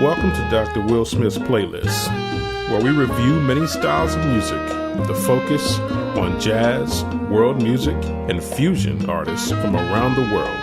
Welcome to Dr. Will Smith's Playlist, where we review many styles of music with a focus on jazz, world music, and fusion artists from around the world.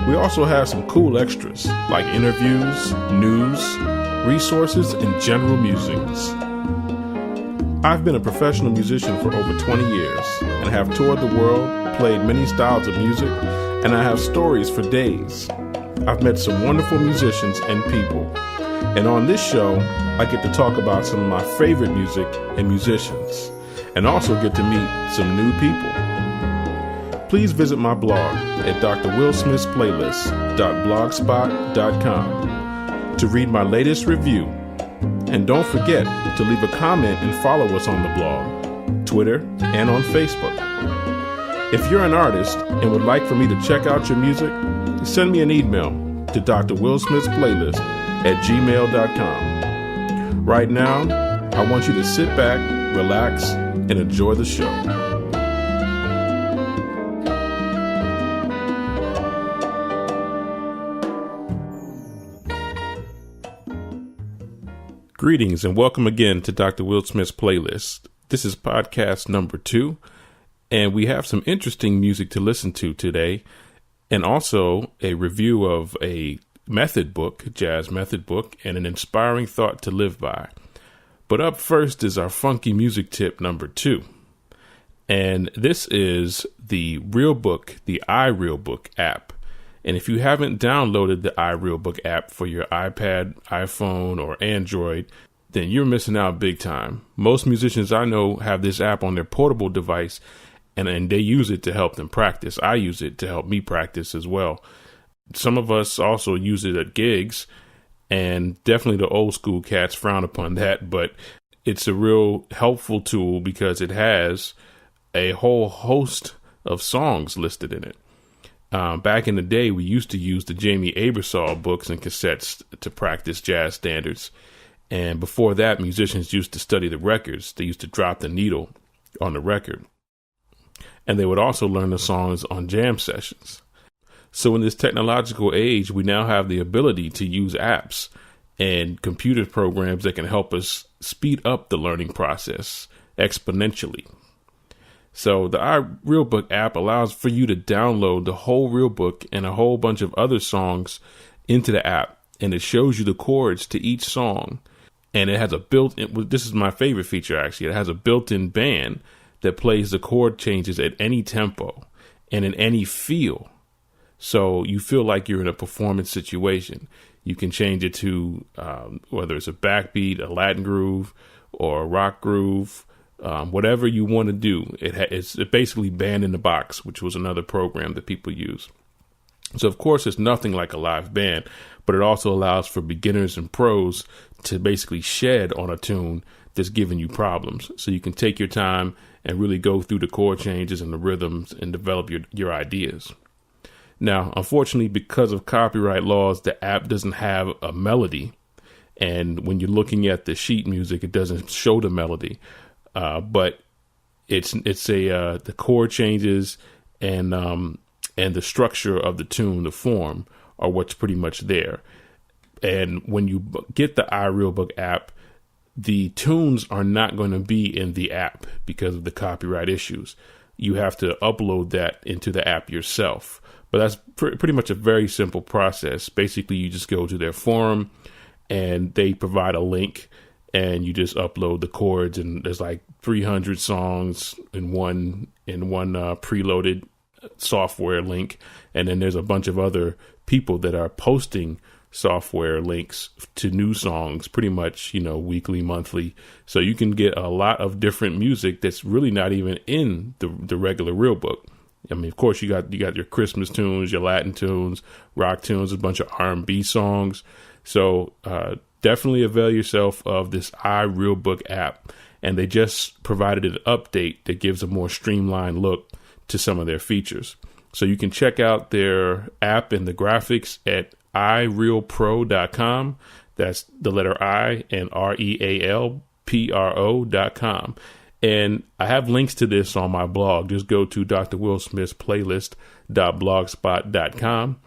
We also have some cool extras like interviews, news, resources, and general musings. I've been a professional musician for over 20 years and have toured the world, played many styles of music, and I have stories for days. I've met some wonderful musicians and people, and on this show, I get to talk about some of my favorite music and musicians, and also get to meet some new people. Please visit my blog at drwillsmithsplaylist.blogspot.com to read my latest review, and don't forget to leave a comment and follow us on the blog, Twitter, and on Facebook. If you're an artist and would like for me to check out your music, send me an email to drwillsmithsplaylist@gmail.com. Right now, I want you to sit back, relax, and enjoy the show. Greetings and welcome again to Dr. Will Smith's Playlist. This is podcast number 2, and we have some interesting music to listen to today, and also a review of a method book, jazz method book, and an inspiring thought to live by. But up first is our funky music tip number 2. And this is the IRealbook app. And if you haven't downloaded the IRealbook app for your iPad, iPhone, or Android, then you're missing out big time. Most musicians I know have this app on their portable device, and they use it to help them practice. I use it to help me practice as well. Some of us also use it at gigs, and definitely the old school cats frown upon that, but it's a real helpful tool because it has a whole host of songs listed in it. Back in the day, we used to use the Jamie Aebersold books and cassettes to practice jazz standards. And before that, musicians used to study the records. They used to drop the needle on the record. And they would also learn the songs on jam sessions. So in this technological age, we now have the ability to use apps and computer programs that can help us speed up the learning process exponentially. So the IRealbook app allows for you to download the whole real book and a whole bunch of other songs into the app. And it shows you the chords to each song. And it has a built-in, this is my favorite feature actually, it has a built-in band that plays the chord changes at any tempo and in any feel. So you feel like you're in a performance situation. You can change it to whether it's a backbeat, a Latin groove, or a rock groove, whatever you want to do. It's basically band in the box, which was another program that people use. So of course, it's nothing like a live band, but it also allows for beginners and pros to basically shed on a tune that's giving you problems. So you can take your time and really go through the chord changes and the rhythms and develop your ideas. Now, unfortunately, because of copyright laws, the app doesn't have a melody. And when you're looking at the sheet music, it doesn't show the melody. But the chord changes and the structure of the tune, the form, are what's pretty much there. And when you get the IRealbook app, the tunes are not going to be in the app because of the copyright issues. You have to upload that into the app yourself. But that's pretty much a very simple process. Basically, you just go to their forum and they provide a link and you just upload the chords, and there's like 300 songs in one preloaded software link. And then there's a bunch of other people that are posting software links to new songs pretty much, weekly, monthly. So you can get a lot of different music that's really not even in the regular real book. I mean, of course, you got your Christmas tunes, your Latin tunes, rock tunes, a bunch of R&B songs. So definitely avail yourself of this IRealbook app. And they just provided an update that gives a more streamlined look to some of their features. So you can check out their app and the graphics at irealpro.com. That's the letter I and REALPRO.com. And I have links to this on my blog. Just go to drwillsmithsplaylist.blogspot.com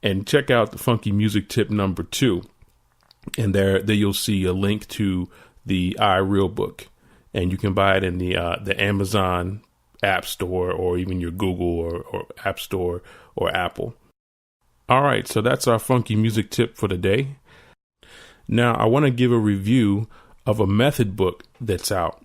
and check out the funky music tip number 2. And there you'll see a link to the iRealbook, and you can buy it in the Amazon App Store, or even your Google or App Store or Apple. All right, so that's our funky music tip for the day. Now, I want to give a review of a method book that's out.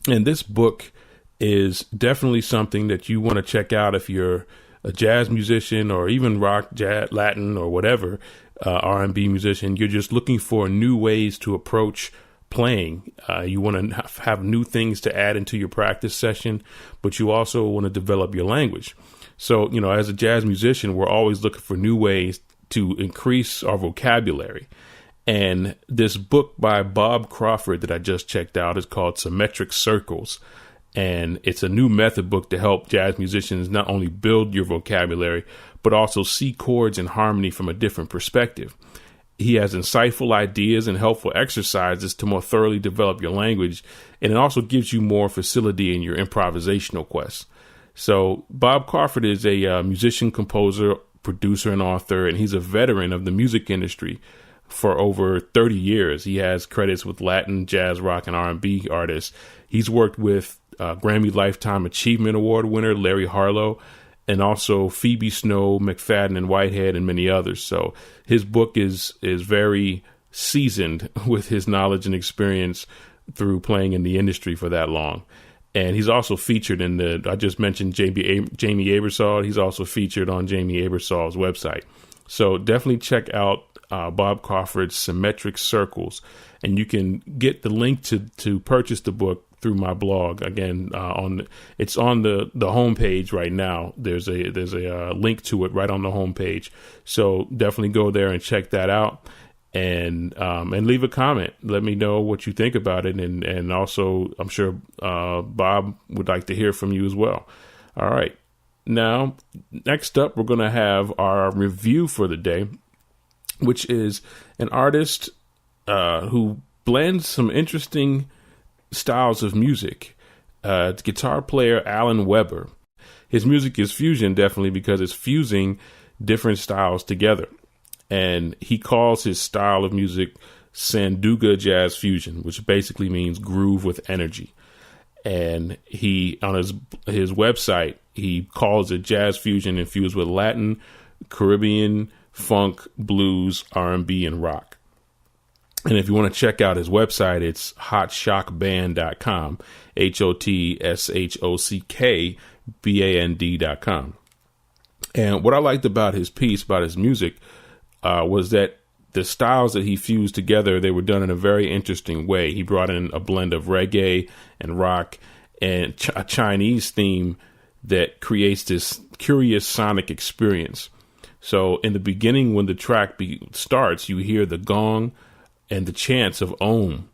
And this book is definitely something that you want to check out if you're a jazz musician, or even rock, jazz, Latin, or whatever, R&B musician. You're just looking for new ways to approach playing. You want to have new things to add into your practice session, but you also want to develop your language. So, as a jazz musician, we're always looking for new ways to increase our vocabulary. And this book by Bob Crawford that I just checked out is called Symmetric Circles. And it's a new method book to help jazz musicians not only build your vocabulary, but also see chords and harmony from a different perspective. He has insightful ideas and helpful exercises to more thoroughly develop your language. And it also gives you more facility in your improvisational quests. So Bob Crawford is a musician, composer, producer, and author, and he's a veteran of the music industry for over 30 years. He has credits with Latin, jazz, rock, and R&B artists. He's worked with Grammy Lifetime Achievement Award winner Larry Harlow, and also Phoebe Snow, McFadden, and Whitehead, and many others. So his book is very seasoned with his knowledge and experience through playing in the industry for that long. And he's also featured in I just mentioned Jamie Aebersold. He's also featured on Jamie Aebersold's website. So definitely check out Bob Crawford's Symmetric Circles. And you can get the link to purchase the book through my blog. Again, it's on the homepage right now. There's a link to it right on the homepage. So definitely go there and check that out. And leave a comment. Let me know what you think about it. And also, I'm sure Bob would like to hear from you as well. All right. Now, next up, we're going to have our review for the day, which is an artist who blends some interesting styles of music. Guitar player Alan Weber. His music is fusion, definitely, because it's fusing different styles together. And he calls his style of music Sanduga Jazz Fusion, which basically means groove with energy. And he, on his website, he calls it jazz fusion infused with Latin, Caribbean, funk, blues, R&B, and rock. And if you want to check out his website, it's hotshockband.com, HOTSHOCKBAND.com. And what I liked about his piece, about his music, was that the styles that he fused together, they were done in a very interesting way. He brought in a blend of reggae and rock and a Chinese theme that creates this curious sonic experience. So in the beginning, when the track starts, you hear the gong and the chants of Om.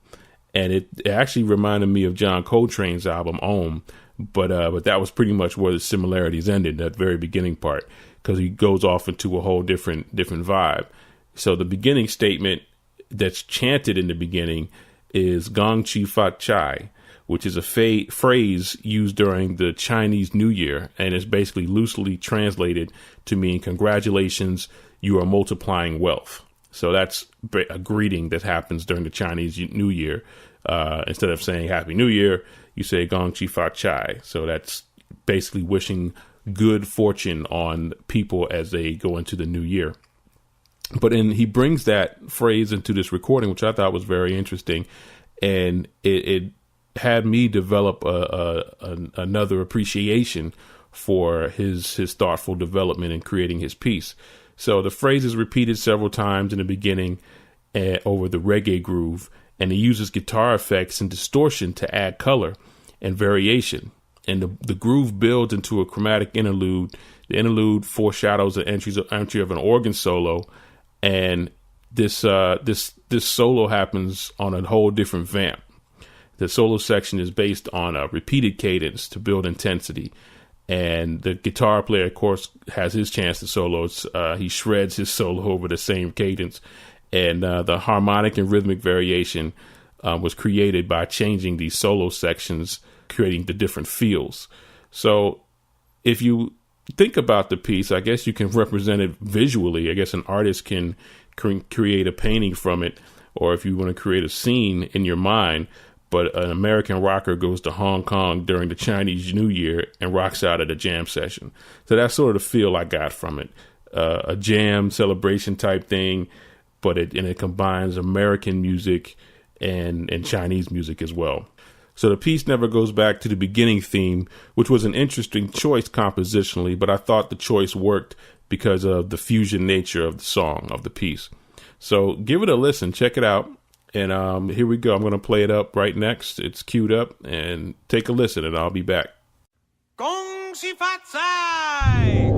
And it actually reminded me of John Coltrane's album Om. But that was pretty much where the similarities ended, that very beginning part, because he goes off into a whole different vibe. So the beginning statement that's chanted in the beginning is Gong Xi Fat Chai, which is a phrase used during the Chinese New Year, and is basically loosely translated to mean congratulations, you are multiplying wealth. So that's a greeting that happens during the Chinese New Year. Instead of saying Happy New Year, you say Gong Xi Fat Chai. So that's basically wishing good fortune on people as they go into the new year. But he brings that phrase into this recording, which I thought was very interesting. And it had me develop another appreciation for his thoughtful development in creating his piece. So the phrase is repeated several times in the beginning over the reggae groove, and he uses guitar effects and distortion to add color and variation. And the groove builds into a chromatic interlude. The interlude foreshadows the entry of an organ solo, and this solo happens on a whole different vamp. The solo section is based on a repeated cadence to build intensity. And the guitar player, of course, has his chance to solo. He shreds his solo over the same cadence. And the harmonic and rhythmic variation was created by changing these solo sections, creating the different feels. So if you think about the piece, I guess you can represent it visually. I guess an artist can create a painting from it, or if you want to create a scene in your mind. But an American rocker goes to Hong Kong during the Chinese New Year and rocks out at a jam session. So that's sort of the feel I got from it. A jam celebration type thing, but it combines American music and Chinese music as well. So the piece never goes back to the beginning theme, which was an interesting choice compositionally, but I thought the choice worked because of the fusion nature of the song, of the piece. So give it a listen, check it out. And here we go. I'm going to play it up right next. It's queued up, and take a listen, and I'll be back. Gong Xi Fa Zai!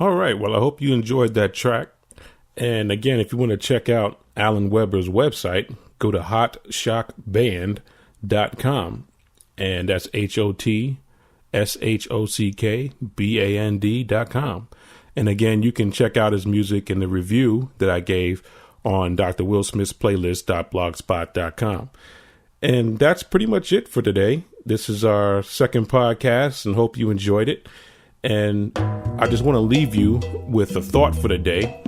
All right. Well, I hope you enjoyed that track. And again, if you want to check out Alan Weber's website, go to hotshockband.com. And that's HOTSHOCKBAND.com. And again, you can check out his music in the review that I gave on Dr. Will Smith's playlist.blogspot.com. And that's pretty much it for today. This is our second podcast and hope you enjoyed it. And I just want to leave you with a thought for the day.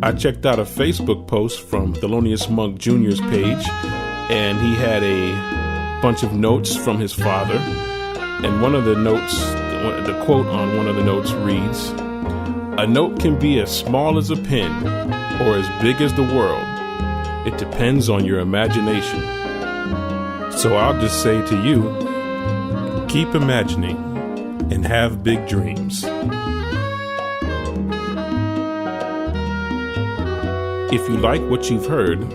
I checked out a Facebook post from Thelonious Monk Jr.'s page, and he had a bunch of notes from his father. And one of the notes, the quote on one of the notes reads, "A note can be as small as a pin or as big as the world. It depends on your imagination." So I'll just say to you, keep imagining and have big dreams. If you like what you've heard,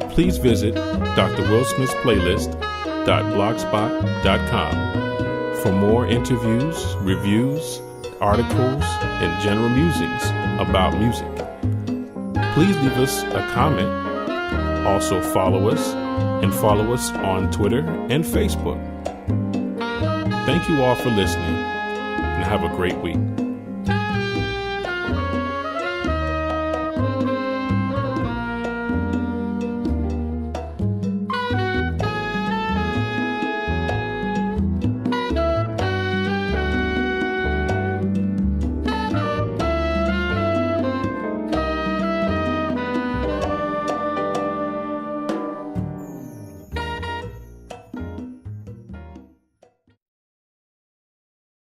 please visit Dr. Will Smith's playlist.blogspot.com for more interviews, reviews, articles, and general musings about music. Please leave us a comment. Also follow us on Twitter and Facebook. Thank you all for listening, and have a great week.